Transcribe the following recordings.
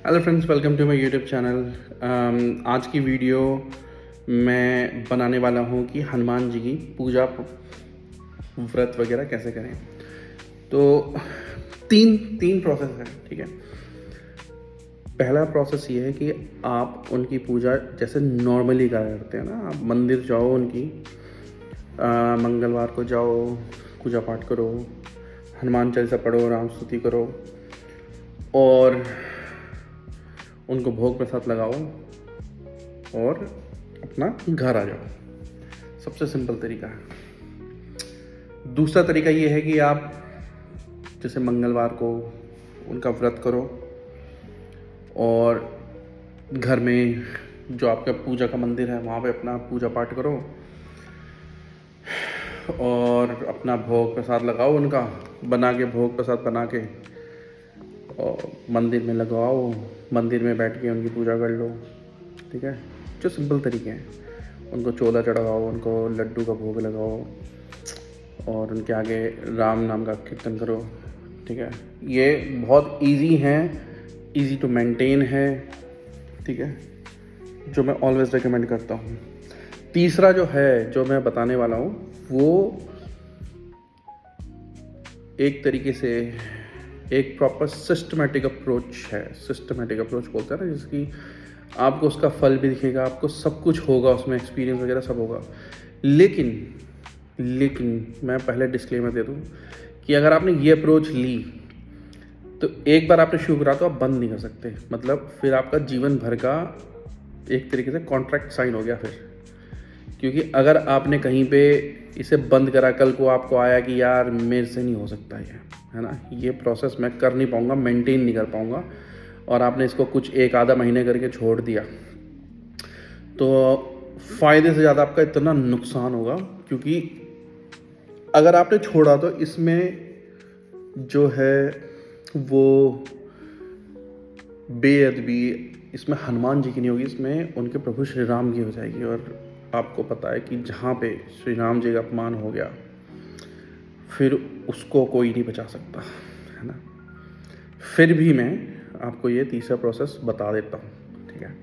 Hello friends, welcome to my YouTube channel. आज की video मैं बनाने वाला हूँ कि हनुमान जी की पूजा व्रत वगैरह कैसे करें। तो तीन तीन प्रोसेस है, ठीक है। पहला प्रोसेस ये है कि आप उनकी पूजा जैसे नॉर्मली करा करते हैं ना, आप मंदिर जाओ, उनकी मंगलवार को जाओ, पूजा पाठ करो, हनुमान चालीसा पढ़ो, राम स्तुति करो और उनको भोग प्रसाद लगाओ और अपना घर आ जाओ। सबसे सिंपल तरीका है। दूसरा तरीका ये है कि आप जैसे मंगलवार को उनका व्रत करो और घर में जो आपका पूजा का मंदिर है वहाँ पे अपना पूजा पाठ करो और अपना भोग प्रसाद लगाओ, उनका बना के भोग प्रसाद बना के और मंदिर में लगवाओ, मंदिर में बैठ के उनकी पूजा कर लो, ठीक है। जो सिंपल तरीके हैं, उनको चोला चढ़ाओ, उनको लड्डू का भोग लगाओ और उनके आगे राम नाम का कीर्तन करो, ठीक है। ये बहुत इजी है, इजी टू मेंटेन है, ठीक है, जो मैं ऑलवेज रिकमेंड करता हूँ। तीसरा जो है, जो मैं बताने वाला हूँ, वो एक तरीके से एक प्रॉपर सिस्टमेटिक अप्रोच है। सिस्टमेटिक अप्रोच बोलते हैं ना, जिसकी आपको उसका फल भी दिखेगा, आपको सब कुछ होगा उसमें, एक्सपीरियंस वगैरह सब होगा। लेकिन मैं पहले डिस्क्लेमर दे दूँ कि अगर आपने ये अप्रोच ली तो एक बार आपने शुरू करा तो आप बंद नहीं कर सकते। मतलब फिर आपका जीवन भर का एक तरीके से कॉन्ट्रैक्ट साइन हो गया फिर। क्योंकि अगर आपने कहीं पे इसे बंद करा, कल को आपको आया कि यार मेरे से नहीं हो सकता ये, है ना, ये प्रोसेस मैं कर नहीं पाऊँगा, मेंटेन नहीं कर पाऊँगा, और आपने इसको कुछ एक आधा महीने करके छोड़ दिया, तो फ़ायदे से ज़्यादा आपका इतना नुकसान होगा। क्योंकि अगर आपने छोड़ा तो इसमें जो है वो बेअदबी इसमें हनुमान जी की नहीं होगी, इसमें उनके प्रभु श्री राम की हो जाएगी। और आपको पता है कि जहाँ पे श्री राम जी का अपमान हो गया फिर उसको कोई नहीं बचा सकता, है ना। फिर भी मैं आपको ये तीसरा प्रोसेस बता देता हूँ, ठीक है।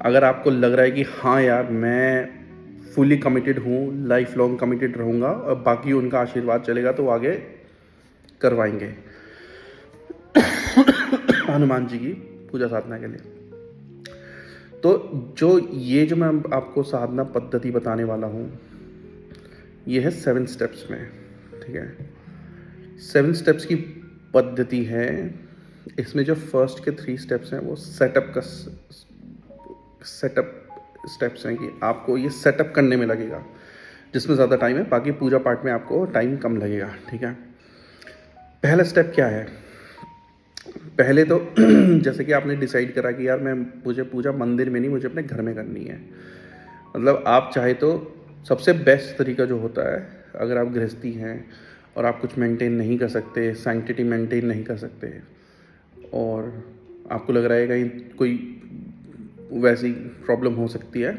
अगर आपको लग रहा है कि हाँ यार मैं फुली कमिटेड हूँ, लाइफ लॉन्ग कमिटेड रहूँगा और बाकी उनका आशीर्वाद चलेगा, तो आगे करवाएंगे हनुमान जी की पूजा साधना के लिए। तो जो मैं आपको साधना पद्धति बताने वाला हूँ, ये है 7 स्टेप्स में, ठीक है। 7 स्टेप्स की पद्धति है। इसमें जो फर्स्ट के 3 स्टेप्स हैं वो सेटअप स्टेप्स हैं कि आपको ये सेटअप करने में लगेगा, जिसमें ज़्यादा टाइम है। बाकी पूजा पाठ में आपको टाइम कम लगेगा, ठीक है। पहला स्टेप क्या है? पहले तो जैसे कि आपने डिसाइड करा कि यार मुझे पूजा मंदिर में नहीं, मुझे अपने घर में करनी है। मतलब आप चाहे तो सबसे बेस्ट तरीका जो होता है, अगर आप गृहस्थी हैं और आप कुछ मेंटेन नहीं कर सकते, सैंक्टिटी मेंटेन नहीं कर सकते और आपको लग रहा है कहीं कोई वैसी प्रॉब्लम हो सकती है,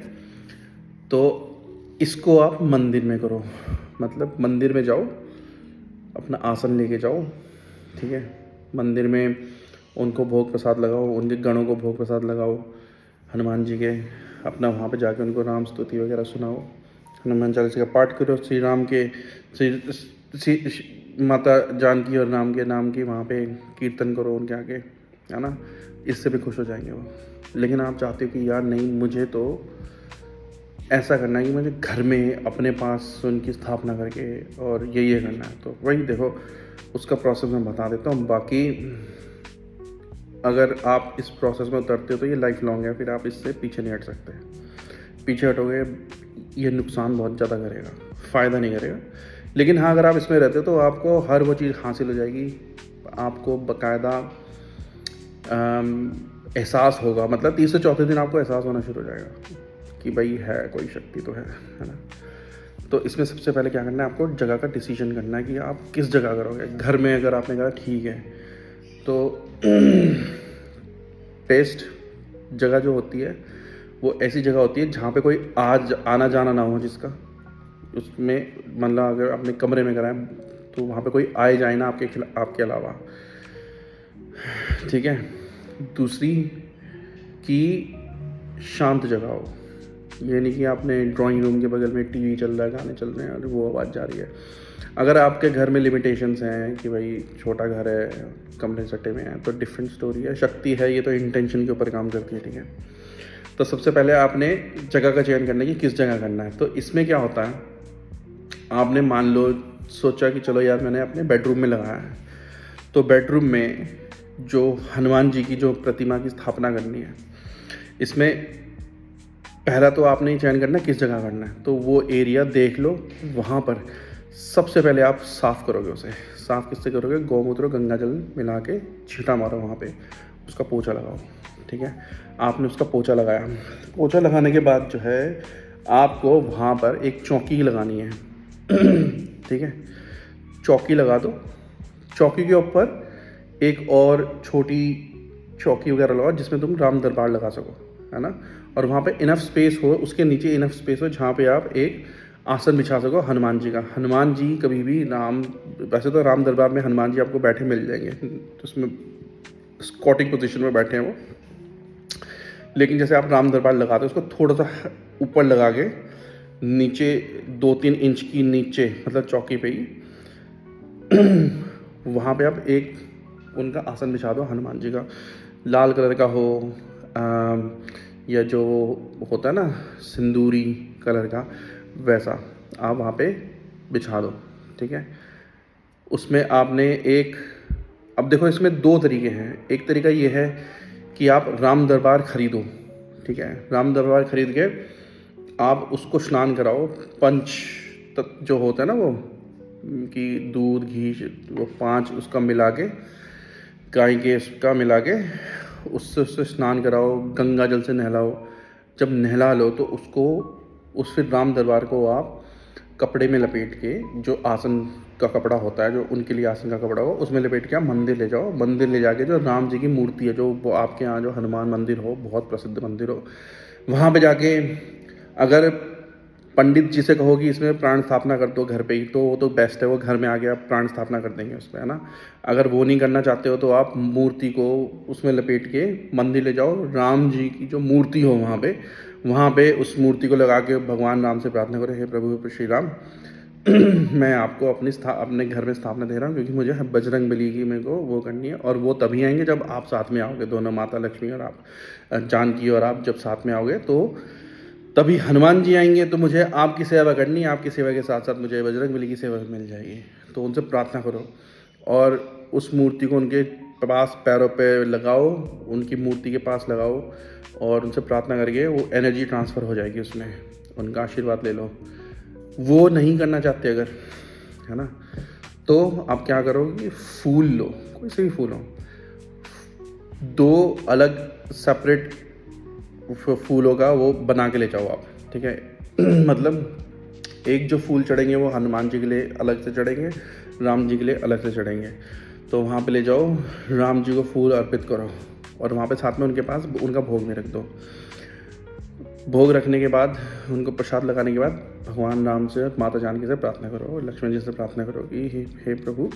तो इसको आप मंदिर में करो। मतलब मंदिर में जाओ, अपना आसन लेके जाओ, ठीक है। मंदिर में उनको भोग प्रसाद लगाओ, उनके गणों को भोग प्रसाद लगाओ, हनुमान जी के। अपना वहाँ पे जाके उनको राम स्तुति वगैरह सुनाओ, हनुमान चालीसा का पाठ करो, श्री राम के माता जानकी और राम के नाम की वहाँ पे कीर्तन करो उनके आगे, है ना। इससे भी खुश हो जाएंगे वो। लेकिन आप चाहते हो कि यार नहीं, मुझे तो ऐसा करना है कि मुझे घर में अपने पास उनकी स्थापना करके और ये करना है, तो वही देखो उसका प्रोसेस मैं बता देता हूँ। बाकी अगर आप इस प्रोसेस में उतरते हो तो ये लाइफ लॉन्ग है, फिर आप इससे पीछे नहीं हट सकते। पीछे हटोगे ये नुकसान बहुत ज़्यादा करेगा, फ़ायदा नहीं करेगा। लेकिन हाँ, अगर आप इसमें रहते हो तो आपको हर वो चीज़ हासिल हो जाएगी, आपको बाकायदा एहसास होगा। मतलब तीसरे चौथे दिन आपको एहसास होना शुरू हो जाएगा कि भाई है कोई शक्ति तो है ना। तो इसमें सबसे पहले क्या करना है, आपको जगह का डिसीजन करना है कि आप किस जगह करोगे। घर में अगर आपने कहा ठीक है, तो बेस्ट जगह जो होती है वो ऐसी जगह होती है जहाँ पे कोई आना जाना ना हो, जिसका उसमें मतलब अगर आपने कमरे में कराएं तो वहाँ पे कोई आए जाए ना आपके अलावा, ठीक है। दूसरी कि शांत जगह हो। ये नहीं कि आपने ड्राइंग रूम के बगल में टीवी चल रहा है, गाने चल रहे हैं और वो आवाज़ जा रही है। अगर आपके घर में लिमिटेशंस हैं कि भाई छोटा घर है, कमरे सटे में हैं, तो डिफरेंट स्टोरी है। शक्ति है, ये तो इंटेंशन के ऊपर काम करती है, ठीक है। तो सबसे पहले आपने जगह का चयन करना है कि किस जगह करना है। तो इसमें क्या होता है, आपने मान लो सोचा कि चलो यार मैंने अपने बेडरूम में लगाया है, तो बेडरूम में जो हनुमान जी की जो प्रतिमा की स्थापना करनी है, इसमें पहला तो आपने ही चयन करना है किस जगह करना है। तो वो एरिया देख लो, वहाँ पर सबसे पहले आप साफ़ करोगे उसे। साफ़ किससे करोगे? गौमूत्र गंगा जल मिला के छींटा मारो वहाँ पे, उसका पोछा लगाओ, ठीक है। आपने उसका पोछा लगाया, पोछा लगाने के बाद जो है आपको वहाँ पर एक चौकी लगानी है ठीक है। चौकी लगा दो, चौकी के ऊपर एक और छोटी चौकी वगैरह लगाओ जिसमें तुम राम दरबार लगा सको, है ना। और वहाँ पे इनफ स्पेस हो, उसके नीचे इनफ स्पेस हो जहाँ पे आप एक आसन बिछा सको हनुमान जी का। हनुमान जी कभी भी वैसे तो राम दरबार में हनुमान जी आपको बैठे मिल जाएंगे, तो उसमें स्क्वाटिंग पोजीशन में बैठे हैं वो, लेकिन जैसे आप राम दरबार लगाते हो उसको थोड़ा सा ऊपर लगा के नीचे 2-3 इंच की नीचे, मतलब चौकी पे ही वहाँ पे आप एक उनका आसन बिछा दो हनुमान जी का। लाल कलर का हो या जो होता है ना सिंदूरी कलर का, वैसा आप वहाँ पे बिछा दो, ठीक है। उसमें आपने अब देखो इसमें 2 तरीके हैं। एक तरीका ये है कि आप राम दरबार खरीदो, ठीक है। राम दरबार खरीद के आप उसको स्नान कराओ, जो होता है ना वो कि दूध घी वो 5 उसका मिला के, गाय के उसका मिला के उससे स्नान कराओ, गंगा जल से नहलाओ। जब नहला लो तो फिर राम दरबार को आप कपड़े में लपेट के, जो आसन का कपड़ा होता है, जो उनके लिए आसन का कपड़ा हो, उसमें लपेट के आप मंदिर ले जाओ। मंदिर ले जाके जो राम जी की मूर्ति है, जो वो आपके यहाँ जो हनुमान मंदिर हो, बहुत प्रसिद्ध मंदिर हो, वहाँ पे जाके अगर पंडित जी से कहो कि इसमें प्राण स्थापना कर दो घर पे ही, तो वो तो बेस्ट है, वो घर में आके आप प्राण स्थापना कर देंगे उसमें, है ना। अगर वो नहीं करना चाहते हो तो आप मूर्ति को उसमें लपेट के मंदिर ले जाओ, राम जी की जो मूर्ति हो वहाँ पे उस मूर्ति को लगा के भगवान राम से प्रार्थना करो, हे प्रभु श्री राम मैं आपको अपने घर में स्थापना दे रहा हूँ, क्योंकि मुझे बजरंग बली की मेरे को वो करनी है। और वो तभी आएंगे जब आप साथ में आओगे, दोनों माता लक्ष्मी और आप जानकी और आप जब साथ में आओगे तो तभी हनुमान जी आएंगे। तो मुझे आपकी सेवा करनी है, आपकी सेवा के साथ साथ मुझे बजरंग बली की सेवा मिल जाएगी। तो उनसे प्रार्थना करो और उस मूर्ति को उनके पास पैरों पे लगाओ, उनकी मूर्ति के पास लगाओ और उनसे प्रार्थना करके वो एनर्जी ट्रांसफ़र हो जाएगी उसमें, उनका आशीर्वाद ले लो। वो नहीं करना चाहते अगर, है ना, तो आप क्या करो कि फूल लो, कोई से भी फूल हो, 2 अलग सेपरेट फूलों का वो बना के ले जाओ आप, ठीक है। मतलब एक जो फूल चढ़ेंगे वो हनुमान जी के लिए अलग से चढ़ेंगे, राम जी के लिए अलग से चढ़ेंगे। तो वहाँ पे ले जाओ, राम जी को फूल अर्पित करो और वहाँ पे साथ में उनके पास उनका भोग में रख दो। भोग रखने के बाद, उनको प्रसाद लगाने के बाद भगवान राम से, माता जानकी से प्रार्थना करो, लक्ष्मण जी से प्रार्थना करो कि हे प्रभु,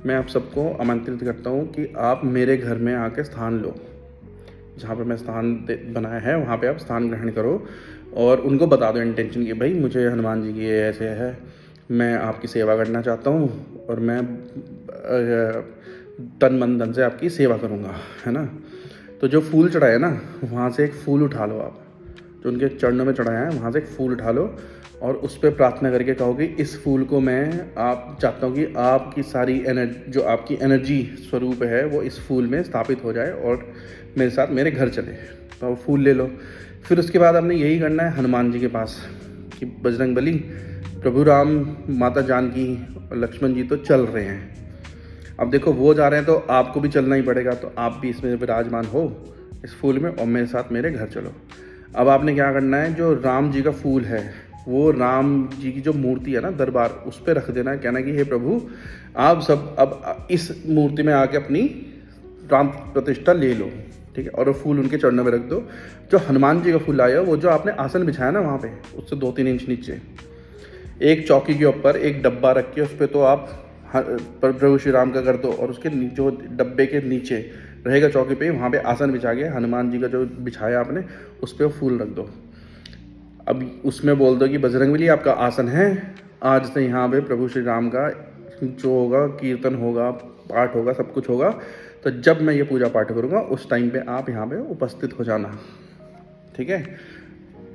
मैं आप सबको आमंत्रित करता हूँ कि आप मेरे घर में आके स्थान लो। जहाँ पे मैं स्थान बनाया है वहाँ पे आप स्थान ग्रहण करो और उनको बता दो इंटेंशन कि भाई मुझे हनुमान जी की ऐसे है, मैं आपकी सेवा करना चाहता हूँ और मैं तन मन धन से आपकी सेवा करूँगा, है ना। तो जो फूल चढ़ाया है ना, वहाँ से एक फूल उठा लो, आप जो उनके चरणों में चढ़ाया है वहाँ से एक फूल उठा लो और उस पर प्रार्थना करके कहो कि इस फूल को मैं आप चाहता हूँ कि आपकी सारी एनर्जी, जो आपकी एनर्जी स्वरूप है, वो इस फूल में स्थापित हो जाए और मेरे साथ मेरे घर चले। तो वो फूल ले लो। फिर उसके बाद आपने यही करना है हनुमान जी के पास कि बजरंग बली, प्रभु राम, माता जानकी और लक्ष्मण जी तो चल रहे हैं, अब देखो वो जा रहे हैं तो आपको भी चलना ही पड़ेगा, तो आप भी इसमें विराजमान हो इस फूल में और मेरे साथ मेरे घर चलो। अब आपने क्या करना है, जो राम जी का फूल है वो राम जी की जो मूर्ति है ना दरबार, उस पर रख देना है। कहना कि हे प्रभु, आप सब अब इस मूर्ति में आके अपनी प्राण प्रतिष्ठा ले लो, ठीक है। और वो फूल उनके चरणों में रख दो। जो हनुमान जी का फूल आया वो जो आपने आसन बिछाया ना वहाँ पे, उससे 2-3 इंच नीचे एक चौकी के ऊपर एक डब्बा रख के उस पर तो आप प्रभु श्री राम का कर दो और उसके जो डब्बे के नीचे रहेगा चौकी पे, वहाँ पे आसन बिछा के हनुमान जी का जो बिछाया आपने उस पर फूल रख दो। अब उसमें बोल दो कि बजरंगबली आपका आसन है, आज से यहाँ पे प्रभु श्री राम का जो होगा कीर्तन होगा, पाठ होगा, सब कुछ होगा, तो जब मैं ये पूजा पाठ करूँगा उस टाइम पे आप यहाँ पे उपस्थित हो जाना। ठीक है,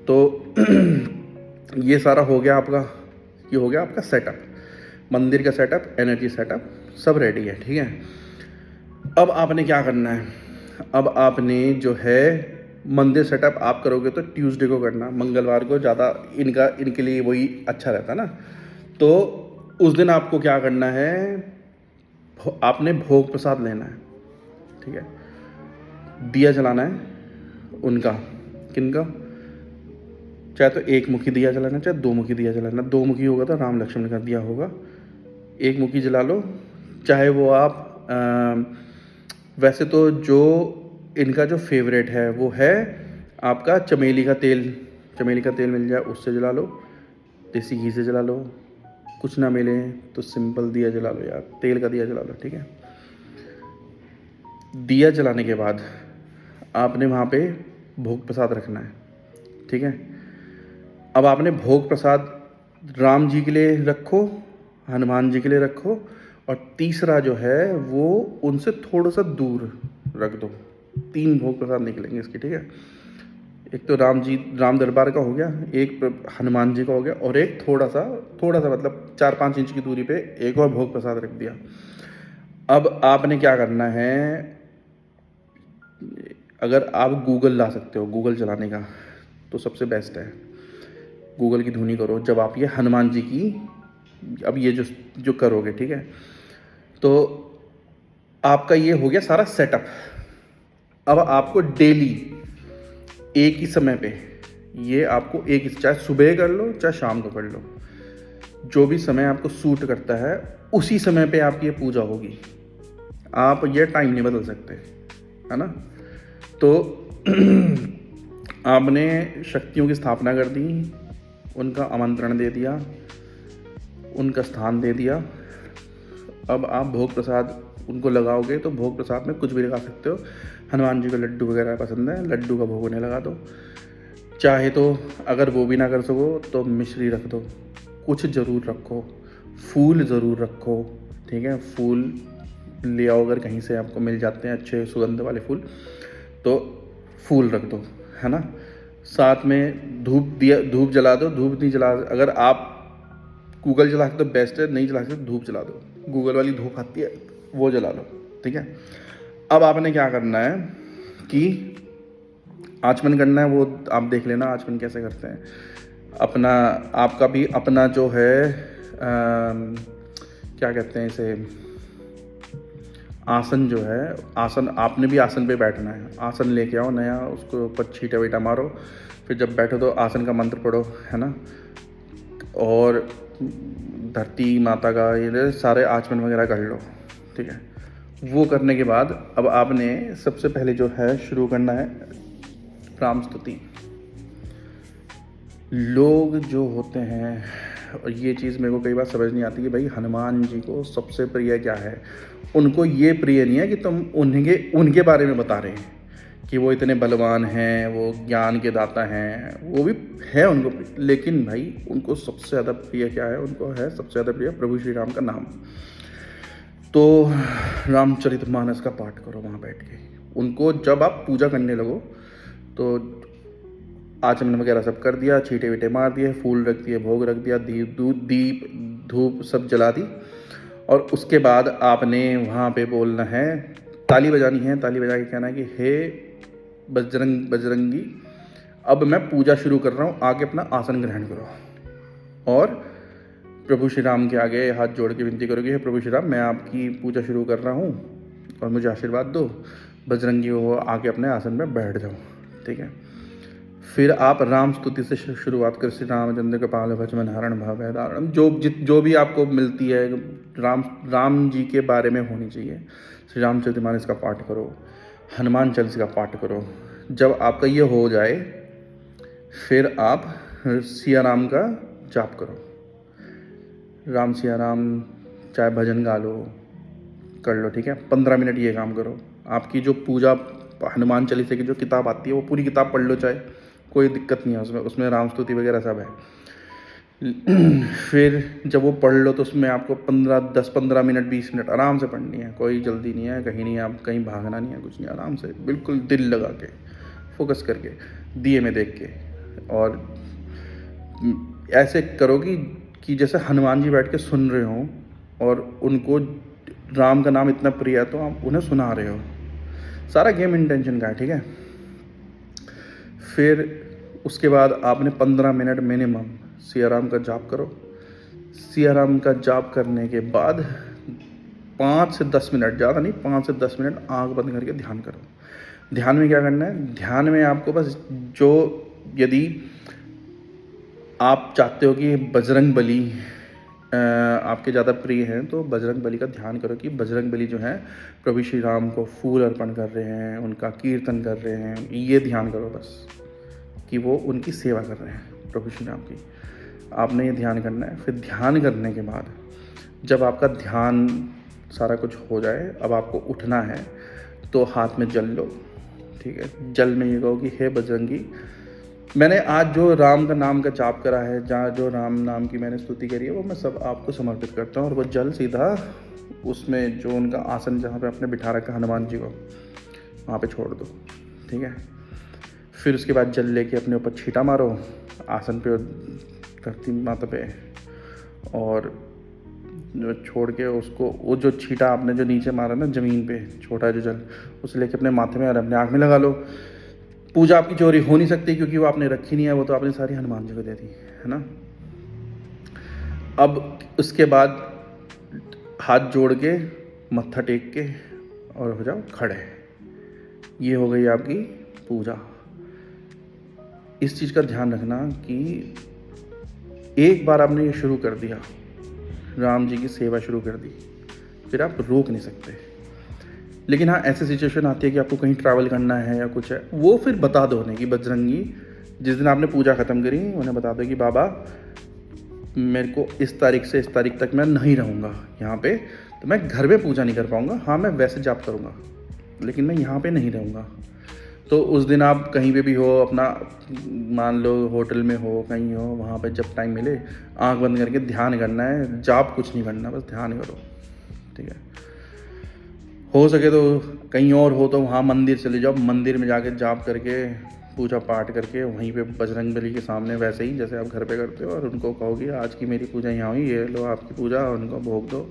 तो ये सारा हो गया आपका, ये हो गया आपका सेटअप, मंदिर का सेटअप, एनर्जी सेटअप सब रेडी है। ठीक है, अब आपने क्या करना है, अब आपने जो है मंदिर सेटअप आप करोगे तो ट्यूसडे को करना, मंगलवार को ज़्यादा इनके लिए वही अच्छा रहता है ना। तो उस दिन आपको क्या करना है, आपने भोग प्रसाद लेना है। ठीक है, दिया जलाना है उनका, किनका, चाहे तो एक मुखी दिया जलाना, चाहे दो मुखी दिया जलाना। दो मुखी होगा तो राम लक्ष्मण का दिया होगा, एक मुखी जला लो। चाहे वो आप वैसे तो जो इनका जो फेवरेट है वो है आपका चमेली का तेल, चमेली का तेल मिल जाए उससे जला लो, देसी घी से जला लो, कुछ ना मिले तो सिंपल दिया जला लो यार, तेल का दिया जला लो। ठीक है, दिया जलाने के बाद आपने वहाँ पे भोग प्रसाद रखना है। ठीक है, अब आपने भोग प्रसाद राम जी के लिए रखो, हनुमान जी के लिए रखो, और तीसरा जो है वो उनसे थोड़ा सा दूर रख दो। 3 भोग प्रसाद निकलेंगे इसके। ठीक है, एक तो राम दरबार का हो गया, एक हनुमान जी का हो गया, और एक थोड़ा सा मतलब 4-5 इंच की दूरी पे एक और भोग प्रसाद रख दिया। अब आपने क्या करना है, अगर आप गूगल ला सकते हो, गूगल चलाने का तो सबसे बेस्ट है, गूगल की धुनी करो जब आप ये हनुमान जी की अब ये जो करोगे। ठीक है, तो आपका ये हो गया सारा सेटअप। अब आपको डेली एक ही समय पे ये आपको चाहे सुबह कर लो चाहे शाम को कर लो, जो भी समय आपको सूट करता है उसी समय पे आपकी ये पूजा होगी। आप ये टाइम नहीं बदल सकते, है ना। तो आपने शक्तियों की स्थापना कर दी, उनका आमंत्रण दे दिया, उनका स्थान दे दिया। अब आप भोग प्रसाद उनको लगाओगे तो भोग प्रसाद में कुछ भी लगा सकते हो। हनुमान जी को लड्डू वगैरह पसंद है, लड्डू का भोग उन्हें लगा दो। चाहे तो अगर वो भी ना कर सको तो मिश्री रख दो, कुछ ज़रूर रखो, फूल ज़रूर रखो। ठीक है, फूल ले आओ, अगर कहीं से आपको मिल जाते हैं अच्छे सुगंध वाले फूल तो फूल रख दो, है ना। साथ में धूप जला दो। धूप नहीं जला, अगर आप गूगल जला सकते तो बेस्ट है, नहीं जला सकते तो धूप जला दो, गूगल वाली धूप आती है वो जला लो। ठीक है, अब आपने क्या करना है कि आचमन करना है, वो आप देख लेना आचमन कैसे करते हैं। अपना आपका भी अपना जो है क्या कहते हैं इसे, आसन जो है, आसन आपने भी आसन पे बैठना है। आसन लेके आओ नया, उसको ऊपर छींटा वीटा मारो, फिर जब बैठो तो आसन का मंत्र पढ़ो, है ना। और धरती माता का ये सारे आचमन वगैरह कर लो। ठीक है, वो करने के बाद अब आपने सबसे पहले जो है शुरू करना है राम स्तुति। लोग जो होते हैं, और ये चीज़ मेरे को कई बार समझ नहीं आती कि भाई हनुमान जी को सबसे प्रिय क्या है। उनको ये प्रिय नहीं है कि तुम उनके बारे में बता रहे हैं कि वो इतने बलवान हैं, वो ज्ञान के दाता हैं, वो भी है उनको, लेकिन भाई उनको सबसे ज़्यादा प्रिय क्या है, उनको है सबसे ज़्यादा प्रिय प्रभु श्री राम का नाम। तो रामचरितमानस का पाठ करो वहाँ बैठ के। उनको जब आप पूजा करने लगो तो आचमन वगैरह सब कर दिया, छींटे वीटे मार दिए, फूल रख दिए, भोग रख दिया, दीप धूप सब जला दी, और उसके बाद आपने वहाँ पे बोलना है, ताली बजानी है। ताली बजा के कहना है कि हे बजरंगी, अब मैं पूजा शुरू कर रहा हूँ, आगे अपना आसन ग्रहण करो। और प्रभु श्री राम के आगे हाथ जोड़ के विनती करोगे, हे प्रभु श्री राम, मैं आपकी पूजा शुरू कर रहा हूँ और मुझे आशीर्वाद दो। बजरंगी हो आके अपने आसन में बैठ जाओ। ठीक है, फिर आप राम स्तुति से शुरुआत कर, श्री रामचंद्र कृपाल भजन हरण भव दारण, जो भी आपको मिलती है राम जी के बारे में होनी चाहिए। श्री रामचरितमानस का पाठ करो, हनुमान चालीसा का पाठ करो। जब आपका ये हो जाए फिर आप सिया राम का जाप करो, राम सिया राम, चाहे भजन गा लो, कर लो। ठीक है, 15 मिनट ये काम करो, आपकी जो पूजा हनुमान चालीसा की जो किताब आती है वो पूरी किताब पढ़ लो, चाहे कोई दिक्कत नहीं है उसमें, उसमें राम स्तुति वगैरह सब है। फिर जब वो पढ़ लो तो उसमें आपको 10-15 मिनट 20 मिनट आराम से पढ़नी है, कोई जल्दी नहीं है, कहीं नहीं, आप कहीं भागना नहीं है, कुछ नहीं, आराम से बिल्कुल दिल लगा के फोकस करके दिए में देख के। और ऐसे करो कि जैसे हनुमान जी बैठ के सुन रहे हो और उनको राम का नाम इतना प्रिय है तो आप उन्हें सुना रहे हो। सारा गेम इंटेंशन का है, ठीक है। फिर उसके बाद आपने 15 मिनट मिनिमम सिया राम का जाप करो। सिया राम का जाप करने के बाद 5 से 10 मिनट, ज़्यादा नहीं, 5 से 10 मिनट आंख बंद करके ध्यान करो। ध्यान में क्या करना है, ध्यान में आपको बस जो, यदि आप चाहते हो कि बजरंग बली आपके ज़्यादा प्रिय हैं तो बजरंग बली का ध्यान करो कि बजरंग बली जो है प्रभु श्री राम को फूल अर्पण कर रहे हैं, उनका कीर्तन कर रहे हैं, ये ध्यान करो बस कि वो उनकी सेवा कर रहे हैं प्रभु श्री राम की। आपने ये ध्यान करना है। फिर ध्यान करने के बाद जब आपका ध्यान सारा कुछ हो जाए, अब आपको उठना है तो हाथ में जल लो, ठीक है। जल में ये कहो कि हे बजरंगी, मैंने आज जो राम का नाम का जाप करा है, जहाँ जो राम नाम की मैंने स्तुति करी है, वो मैं सब आपको समर्पित करता हूँ। और वो जल सीधा उसमें जो उनका आसन जहाँ पे आपने बिठा रखा हनुमान जी को, वहाँ पे छोड़ दो, ठीक है। फिर उसके बाद जल लेके अपने ऊपर छींटा मारो आसन पे, धरती माता पे, और जो छोड़ के उसको, वो जो छींटा आपने जो नीचे मारा ना ज़मीन पे, छोटा जो जल, उसे लेके अपने माथे में और अपने आँख में लगा लो। पूजा आपकी चोरी हो नहीं सकती क्योंकि वो आपने रखी नहीं है, वो तो आपने सारी हनुमान जी को दे दी है ना। अब उसके बाद हाथ जोड़ के मत्था टेक के और हो जाओ खड़े। ये हो गई आपकी पूजा। इस चीज़ का ध्यान रखना कि एक बार आपने ये शुरू कर दिया, राम जी की सेवा शुरू कर दी, फिर आप रोक नहीं सकते। लेकिन हाँ, ऐसी सिचुएशन आती है कि आपको कहीं ट्रैवल करना है या कुछ है, वो फिर बता दो उन्हें कि बजरंगी, जिस दिन आपने पूजा ख़त्म करी उन्हें बता दो कि बाबा मेरे को इस तारीख से इस तारीख तक मैं नहीं रहूँगा यहाँ पे, तो मैं घर में पूजा नहीं कर पाऊँगा। हाँ, मैं वैसे जाप करूँगा लेकिन मैं यहाँ पे नहीं रहूँगा। तो उस दिन आप कहीं पे भी हो, अपना मान लो होटल में हो, कहीं हो, वहाँ पे जब टाइम मिले आंख बंद करके ध्यान करना है। जाप कुछ नहीं करना, बस ध्यान करो, ठीक है। हो सके तो कहीं और हो तो वहाँ मंदिर चले जाओ, मंदिर में जाके जाप करके पूजा पाठ करके वहीं पे बजरंग बली के सामने वैसे ही जैसे आप घर पे करते हो, और उनको कहोगे आज की मेरी पूजा यहाँ हुई, ये लो आपकी पूजा, और उनको भोग दो।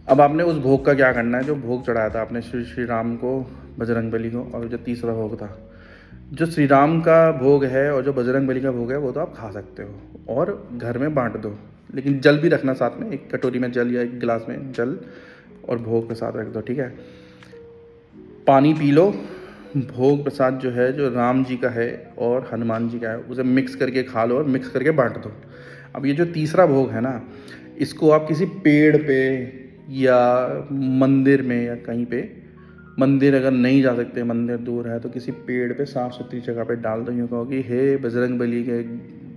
अब आपने उस भोग का क्या करना है, जो भोग चढ़ाया था आपने श्री राम को, बजरंग बली को, और जो तीसरा भोग था, जो श्री राम का भोग है और जो बजरंग बली का भोग है, वो तो आप खा सकते हो और घर में बांट दो। लेकिन जल भी रखना साथ में, एक कटोरी में जल या एक गिलास में जल और भोग प्रसाद रख दो, ठीक है। पानी पी लो। भोग प्रसाद जो है, जो राम जी का है और हनुमान जी का है, उसे मिक्स करके खा लो और मिक्स करके बांट दो। अब ये जो तीसरा भोग है ना, इसको आप किसी पेड़ पे या मंदिर में या कहीं पे, मंदिर अगर नहीं जा सकते, मंदिर दूर है, तो किसी पेड़ पे साफ़ सुथरी जगह पे डाल दो। यूँ कहो कि हे बजरंग बली के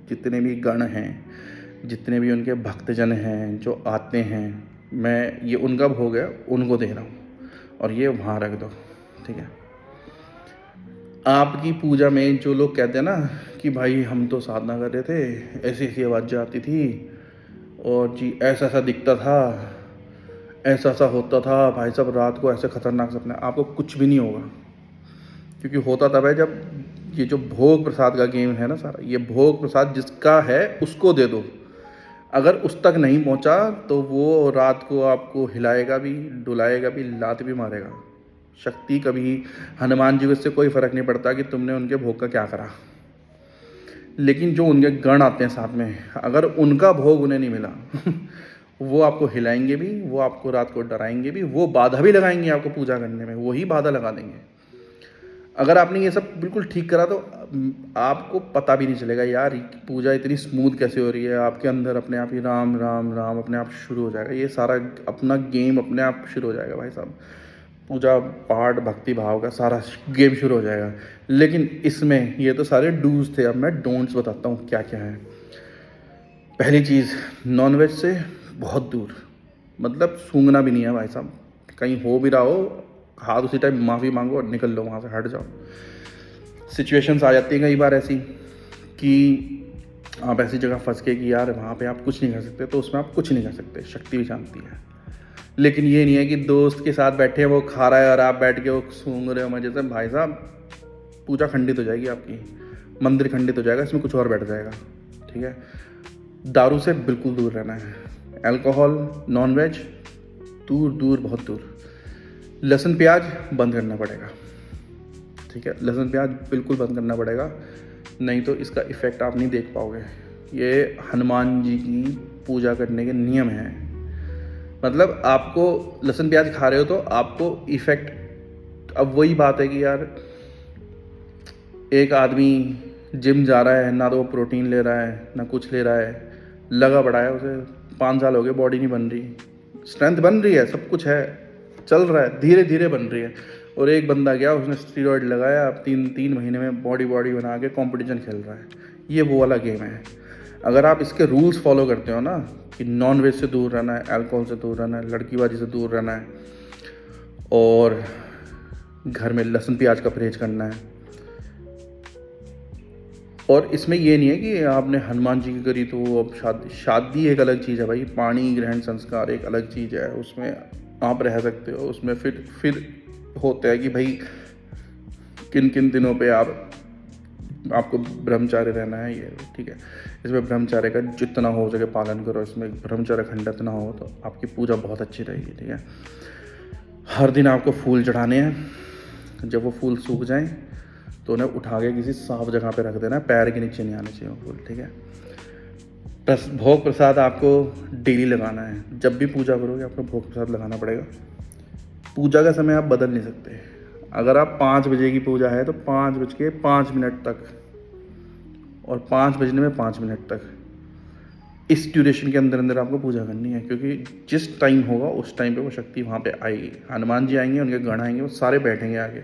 जितने भी गण हैं, जितने भी उनके भक्तजन हैं जो आते हैं, मैं ये उनका भोग है उनको दे रहा हूँ, और ये वहाँ रख दो, ठीक है। आपकी पूजा में जो लोग कहते हैं ना कि भाई हम तो साधना कर रहे थे, ऐसी ऐसी आवाज़ें आती थी और जी ऐसा ऐसा दिखता था, ऐसा ऐसा होता था, भाई साहब रात को ऐसे खतरनाक सपने, आपको कुछ भी नहीं होगा। क्योंकि होता तब है जब ये जो भोग प्रसाद का गेम है ना सारा, ये भोग प्रसाद जिसका है उसको दे दो। अगर उस तक नहीं पहुंचा तो वो रात को आपको हिलाएगा भी, डुलाएगा भी, लात भी मारेगा। शक्ति कभी, हनुमान जी को इससे कोई फ़र्क नहीं पड़ता कि तुमने उनके भोग का क्या करा। लेकिन जो उनके गण आते हैं साथ में, अगर उनका भोग उन्हें नहीं मिला वो आपको हिलाएंगे भी, वो आपको रात को डराएंगे भी, वो बाधा भी लगाएंगे आपको पूजा करने में, वही बाधा लगा देंगे। अगर आपने ये सब बिल्कुल ठीक करा तो आपको पता भी नहीं चलेगा यार पूजा इतनी स्मूथ कैसे हो रही है। आपके अंदर अपने आप ही राम राम राम अपने आप शुरू हो जाएगा, ये सारा अपना गेम अपने आप शुरू हो जाएगा भाई साहब। पूजा पाठ भक्ति भाव का सारा गेम शुरू हो जाएगा। लेकिन इसमें ये तो सारे डूज थे, अब मैं डोंट्स बताता हूँ क्या क्या है। पहली चीज़, नॉनवेज से बहुत दूर, मतलब सूंघना भी नहीं है भाई साहब। कहीं हो भी रहा हो, हाथ उसी टाइम माफ़ी मांगो और निकल लो वहाँ से, हट जाओ। सिचुएशंस आ जाती हैं कई बार ऐसी कि आप ऐसी जगह फंस के कि यार वहाँ पे आप कुछ नहीं कर सकते, तो उसमें आप कुछ नहीं कर सकते, शक्ति भी शांति है। लेकिन ये नहीं है कि दोस्त के साथ बैठे हैं, वो खा रहा है और आप बैठ के वो सूंघ रहे हो मजे से। भाई साहब, पूजा खंडित हो जाएगी आपकी, मंदिर खंडित हो जाएगा, इसमें कुछ और बैठ जाएगा। ठीक है, दारू से बिल्कुल दूर रहना है, अल्कोहल, नॉनवेज दूर दूर, बहुत दूर। लहसुन प्याज बंद करना पड़ेगा। ठीक है, लहसुन प्याज बिल्कुल बंद करना पड़ेगा, नहीं तो इसका इफ़ेक्ट आप नहीं देख पाओगे। ये हनुमान जी की पूजा करने के नियम हैं। मतलब आपको लहसुन प्याज खा रहे हो तो आपको इफ़ेक्ट, अब वही बात है कि यार एक आदमी जिम जा रहा है, ना तो वो प्रोटीन ले रहा है ना कुछ ले रहा है, लगा पड़ा है, उसे 5 साल हो गए, बॉडी नहीं बन रही, स्ट्रेंथ बन रही है, सब कुछ है, चल रहा है, धीरे धीरे बन रही है। और एक बंदा गया, उसने स्टीरॉयड लगाया, अब 3 महीने में बॉडी बना के कंपटीशन खेल रहा है। ये वो वाला गेम है। अगर आप इसके रूल्स फॉलो करते हो ना, कि नॉन वेज से दूर रहना है, अल्कोहल से दूर रहना है, लड़कीबाजी से दूर रहना है, और घर में लहसुन प्याज का परहेज करना है, और इसमें ये नहीं है कि आपने हनुमान जी की करी तो अब शादी एक अलग चीज़ है भाई, पाणी ग्रहण संस्कार एक अलग चीज़ है, उसमें आप रह सकते हो। उसमें फिर होता है कि भाई किन किन दिनों पे आपको ब्रह्मचार्य रहना है, ये ठीक है। इसमें ब्रह्मचार्य का जितना हो सके पालन करो, इसमें ब्रह्मचार्य खंडित ना हो तो आपकी पूजा बहुत अच्छी रहेगी। ठीक है, हर दिन आपको फूल चढ़ाने हैं, जब वो फूल सूख जाएं तो उन्हें उठा के किसी साफ जगह पे रख देना है, पैर के नीचे नहीं आने चाहिए वो फूल। ठीक है, भोग प्रसाद आपको डेली लगाना है, जब भी पूजा करोगे आपको भोग प्रसाद लगाना पड़ेगा। पूजा का समय आप बदल नहीं सकते। अगर आप 5 बजे की पूजा है तो 5:05 तक, और 5 बजने में 5 मिनट तक, इस ड्यूरेशन के अंदर अंदर आपको पूजा करनी है, क्योंकि जिस टाइम होगा उस टाइम पे वो शक्ति वहाँ पे आएगी। हनुमान जी आएंगे, उनके गण आएंगे, वो सारे बैठेंगे आगे।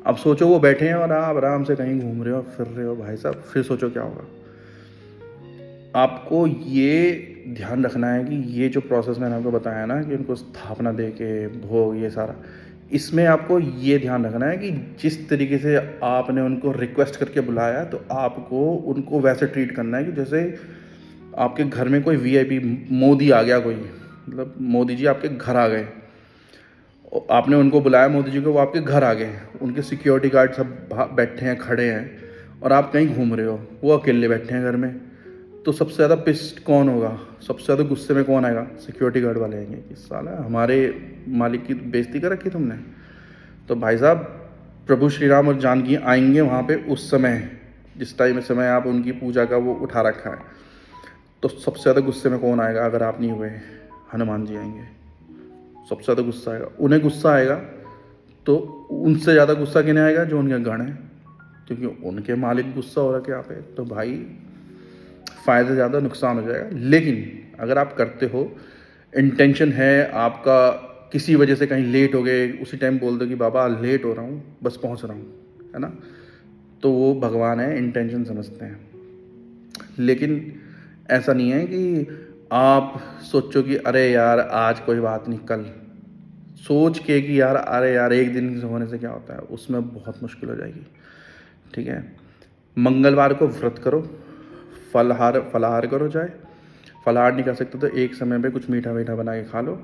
अब सोचो वो बैठे हैं और आप आराम से कहीं घूम रहे हो, फिर रहे हो, भाई साहब फिर सोचो क्या होगा। आपको ये ध्यान रखना है कि ये जो प्रोसेस मैंने आपको बताया ना, कि उनको स्थापना दे के भोग, ये सारा, इसमें आपको ये ध्यान रखना है कि जिस तरीके से आपने उनको रिक्वेस्ट करके बुलाया, तो आपको उनको वैसे ट्रीट करना है कि जैसे आपके घर में कोई वीआईपी मोदी आ गया, कोई मतलब मोदी जी आपके घर आ गए, आपने उनको बुलाया मोदी जी को, वो आपके घर आ गए, उनके सिक्योरिटी गार्ड सब बैठे हैं, खड़े हैं, और आप कहीं घूम रहे हो, वो अकेले बैठे हैं घर में, तो सबसे ज़्यादा पिस्ट कौन होगा, सबसे ज़्यादा गुस्से में कौन आएगा? सिक्योरिटी गार्ड वाले आएंगे कि साला हमारे मालिक की बेइज्जती कर रखी तुमने। तो भाई साहब, प्रभु श्री राम और जानकी आएंगे वहाँ पे उस समय, जिस समय आप उनकी पूजा का वो उठा रखा है, तो सबसे ज़्यादा गुस्से में कौन आएगा? अगर आप नहीं हुए, हनुमान जी आएंगे, सबसे ज़्यादा गुस्सा आएगा, उन्हें गुस्सा आएगा, तो उनसे ज़्यादा गुस्सा किन्हें आएगा? जो उनके गण हैं, क्योंकि उनके मालिक गुस्सा हो रखे यहाँ पे, तो भाई फ़ायदा ज़्यादा, नुकसान हो जाएगा। लेकिन अगर आप करते हो, इंटेंशन है आपका, किसी वजह से कहीं लेट हो गए, उसी टाइम बोल दो कि बाबा लेट हो रहा हूँ, बस पहुँच रहा हूँ, है ना, तो वो भगवान है, इंटेंशन समझते हैं। लेकिन ऐसा नहीं है कि आप सोचो कि अरे यार आज कोई बात नहीं, कल सोच के कि यार अरे यार एक दिन होने से क्या होता है, उसमें बहुत मुश्किल हो जाएगी। ठीक है, मंगलवार को व्रत करो, फलाहार करो, चाहे फलाहार नहीं कर सकते तो एक समय पे कुछ मीठा मीठा बना के खा लो।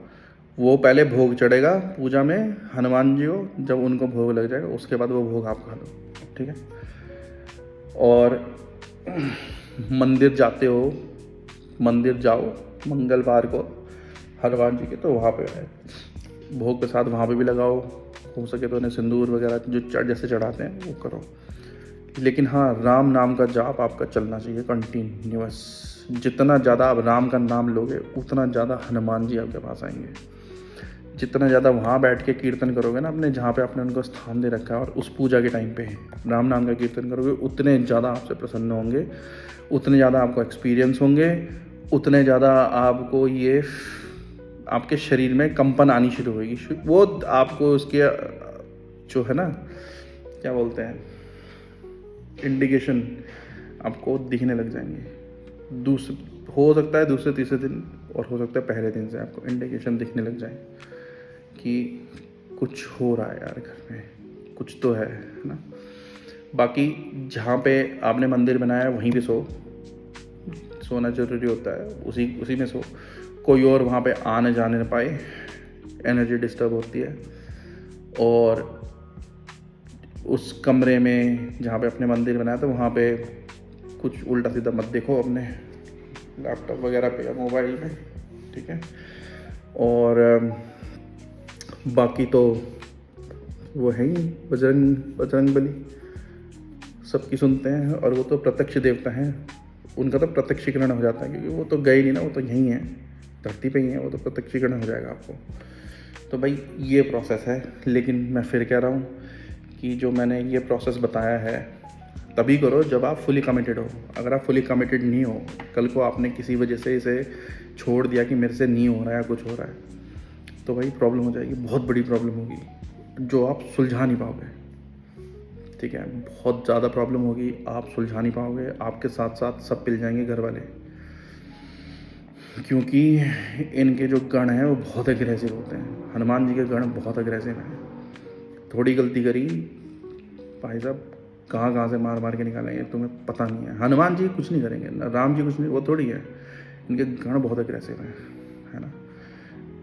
वो पहले भोग चढ़ेगा पूजा में हनुमान जी को, जब उनको भोग लग जाएगा उसके बाद वो भोग आप खा लो। ठीक है, और मंदिर जाते हो, मंदिर जाओ मंगलवार को हनुमान जी के, तो वहाँ पे भोग प्रसाद वहाँ पे भी लगाओ, हो सके तो उन्हें सिंदूर वगैरह जो जैसे चढ़ाते हैं वो करो। लेकिन हाँ, राम नाम का जाप आपका चलना चाहिए कंटिन्यूअस। जितना ज़्यादा आप राम का नाम लोगे उतना ज़्यादा हनुमान जी आपके पास आएंगे। जितना ज़्यादा वहाँ बैठ के कीर्तन करोगे ना अपने, जहाँ पे आपने उनको स्थान दे रखा है, और उस पूजा के टाइम पे राम नाम का कीर्तन करोगे, उतने ज़्यादा आपसे प्रसन्न होंगे, उतने ज़्यादा आपको एक्सपीरियंस होंगे, उतने ज़्यादा आपको ये आपके शरीर में कंपन आनी शुरू होगी। वो आपको उसके जो है ना, क्या बोलते हैं, इंडिकेशन आपको दिखने लग जाएंगे। हो सकता है दूसरे तीसरे दिन, और हो सकता है पहले दिन से आपको इंडिकेशन दिखने लग जाए कि कुछ हो रहा है यार घर में, कुछ तो है ना। बाकी जहाँ पे आपने मंदिर बनाया है वहीं पे सोना ज़रूरी होता है, उसी में सो। कोई और वहाँ पे आने जाने ना पाए, एनर्जी डिस्टर्ब होती है। और उस कमरे में जहाँ पे अपने मंदिर बनाया तो वहाँ पे कुछ उल्टा सीधा मत देखो अपने लैपटॉप वगैरह पे या मोबाइल में, ठीक है। और बाकी तो वो है ही बजरंग बली, सबकी सुनते हैं। और वो तो प्रत्यक्ष देवता हैं, उनका तो प्रत्यक्षीकरण हो जाता है, क्योंकि वो तो गए नहीं ना, वो तो यहीं है, धरती पे ही है, वो तो प्रत्यक्षीकरण हो जाएगा आपको। तो भाई ये प्रोसेस है। लेकिन मैं फिर कह रहा हूँ कि जो मैंने ये प्रोसेस बताया है तभी करो जब आप फुली कमिटेड हो। अगर आप फुली कमिटेड नहीं हो, कल को आपने किसी वजह से इसे छोड़ दिया कि मेरे से नहीं हो रहा है या कुछ हो रहा है, तो भाई प्रॉब्लम हो जाएगी, बहुत बड़ी प्रॉब्लम होगी जो आप सुलझा नहीं पाओगे, ठीक है। बहुत ज़्यादा प्रॉब्लम होगी, आप सुलझा नहीं पाओगे, आपके साथ साथ सब पिल जाएंगे घर वाले, क्योंकि इनके जो गण हैं वो बहुत एग्रेसिव होते हैं। हनुमान जी के गण बहुत एग्रेसिव हैं। थोड़ी गलती करी भाई साहब, कहाँ से मार के निकालेंगे तुम्हें पता नहीं है। हनुमान जी कुछ नहीं करेंगे ना, राम जी कुछ नहीं, वो थोड़ी है, इनके गण बहुत एग्रेसिव हैं, है ना।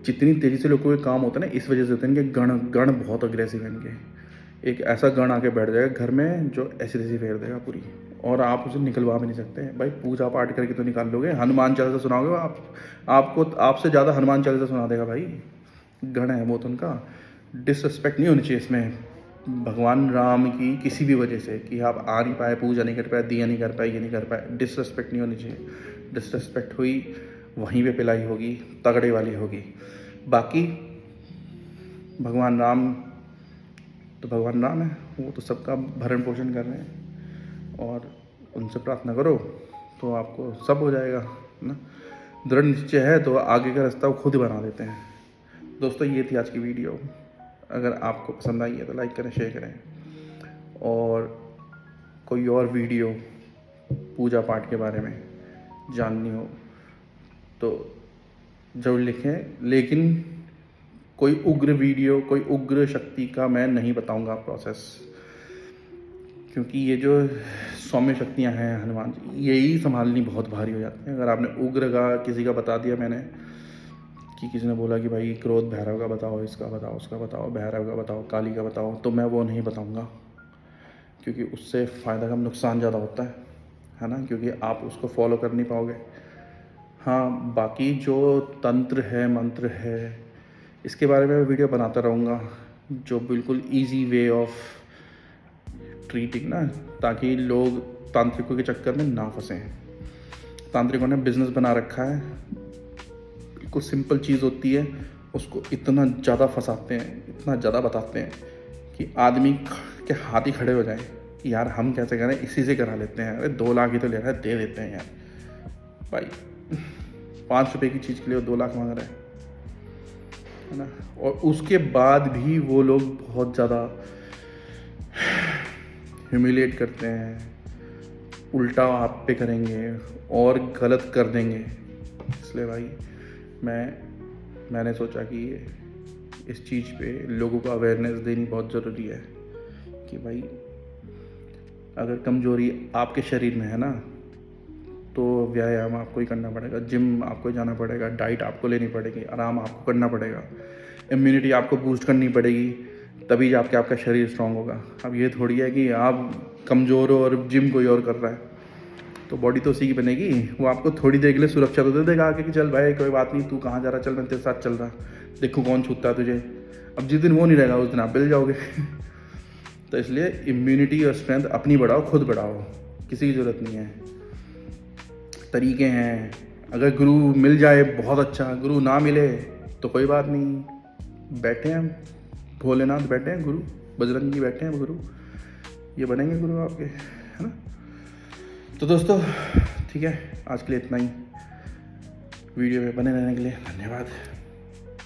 जितनी तेज़ी से लोगों के काम होता है ना, इस वजह से होते हैं इनके गण बहुत अग्रेसिव हैं इनके। एक ऐसा गण आके बैठ जाएगा घर में जो ऐसी तैसी फेर देगा पूरी, और आप उसे निकलवा भी नहीं सकते। भाई पूजा पाठ करके तो निकाल लोगे, हनुमान चालीसा सुनाओगे आपको आपसे ज़्यादा हनुमान चालीसा सुना देगा भाई। गण है वो तो उनका। डिसरिस्पेक्ट नहीं होनी चाहिए इसमें भगवान राम की किसी भी वजह से, कि आप आ नहीं पाए, पूजा नहीं कर पाए, दिया नहीं कर पाए, ये नहीं कर पाए, डिसरिस्पेक्ट नहीं होनी चाहिए। डिसरिस्पेक्ट हुई वहीं पे पिलाई होगी, तगड़े वाली होगी। बाकी भगवान राम तो भगवान राम है, वो तो सबका भरण पोषण कर रहे हैं, और उनसे प्रार्थना करो तो आपको सब हो जाएगा ना। दृढ़ निश्चय है तो आगे का रास्ता वो खुद ही बना देते हैं। दोस्तों ये थी आज की वीडियो। अगर आपको पसंद आई है तो लाइक करें, शेयर करें, और कोई और वीडियो पूजा पाठ के बारे में जाननी हो तो ज़रूर लिखें। लेकिन कोई उग्र वीडियो, कोई उग्र शक्ति का मैं नहीं बताऊंगा प्रोसेस, क्योंकि ये जो सौम्य शक्तियां हैं हनुमान जी, यही संभालनी बहुत भारी हो जाती हैं। अगर आपने उग्र का किसी का बता दिया, मैंने कि किसी ने बोला कि भाई क्रोध भैरव का बताओ, इसका बताओ, उसका बताओ, भैरव का बताओ, काली का बताओ, तो मैं वो नहीं बताऊंगा, क्योंकि उससे फ़ायदा कम नुकसान ज़्यादा होता है ना, क्योंकि आप उसको फॉलो कर नहीं पाओगे। हाँ, बाकी जो तंत्र है, मंत्र है, इसके बारे में मैं वीडियो बनाता रहूँगा, जो बिल्कुल इजी वे ऑफ ट्रीटिंग ना, ताकि लोग तांत्रिकों के चक्कर में ना फंसें। तांत्रिकों ने बिजनेस बना रखा है, बिल्कुल सिंपल चीज़ होती है, उसको इतना ज़्यादा फंसाते हैं, इतना ज़्यादा बताते हैं कि आदमी के हाथ ही खड़े हो जाए कि यार हम कैसे करें, इसी से करा लेते हैं। अरे 2 लाख ही तो ले रहा है, दे देते हैं यार। भाई 5 रुपये की चीज़ के लिए 2 लाख मांग रहा है ना। और उसके बाद भी वो लोग बहुत ज़्यादा ह्यूमिलेट करते हैं, उल्टा आप पे करेंगे और गलत कर देंगे। इसलिए भाई मैंने सोचा कि इस चीज़ पे लोगों को अवेयरनेस देनी बहुत ज़रूरी है कि भाई अगर कमज़ोरी आपके शरीर में है ना, तो व्यायाम आपको ही करना पड़ेगा, जिम आपको जाना पड़ेगा, डाइट आपको लेनी पड़ेगी, आराम आपको करना पड़ेगा, इम्यूनिटी आपको बूस्ट करनी पड़ेगी, तभी जाके आपका शरीर स्ट्रांग होगा। अब ये थोड़ी है कि आप कमज़ोर हो और जिम कोई और कर रहा है, तो बॉडी तो उसी की बनेगी। वो आपको थोड़ी देर के लिए सुरक्षा तो दे देगा आके कि चल भाई कोई बात नहीं, तू कहाँ जा रहा, चल मैं तेरे साथ चल रहा, देखो कौन छूता है तुझे। अब जिस दिन वो नहीं रहेगा उस दिन आप मिल जाओगे। तो इसलिए इम्यूनिटी और स्ट्रेंथ अपनी बढ़ाओ, खुद बढ़ाओ, किसी की ज़रूरत नहीं है। तरीके हैं, अगर गुरु मिल जाए बहुत अच्छा, गुरु ना मिले तो कोई बात नहीं, बैठे हैं भोलेनाथ, बैठे हैं गुरु, बजरंग जी बैठे हैं गुरु, ये बनेंगे गुरु आपके, है ना। तो दोस्तों ठीक है, आज के लिए इतना ही। वीडियो में बने रहने के लिए धन्यवाद।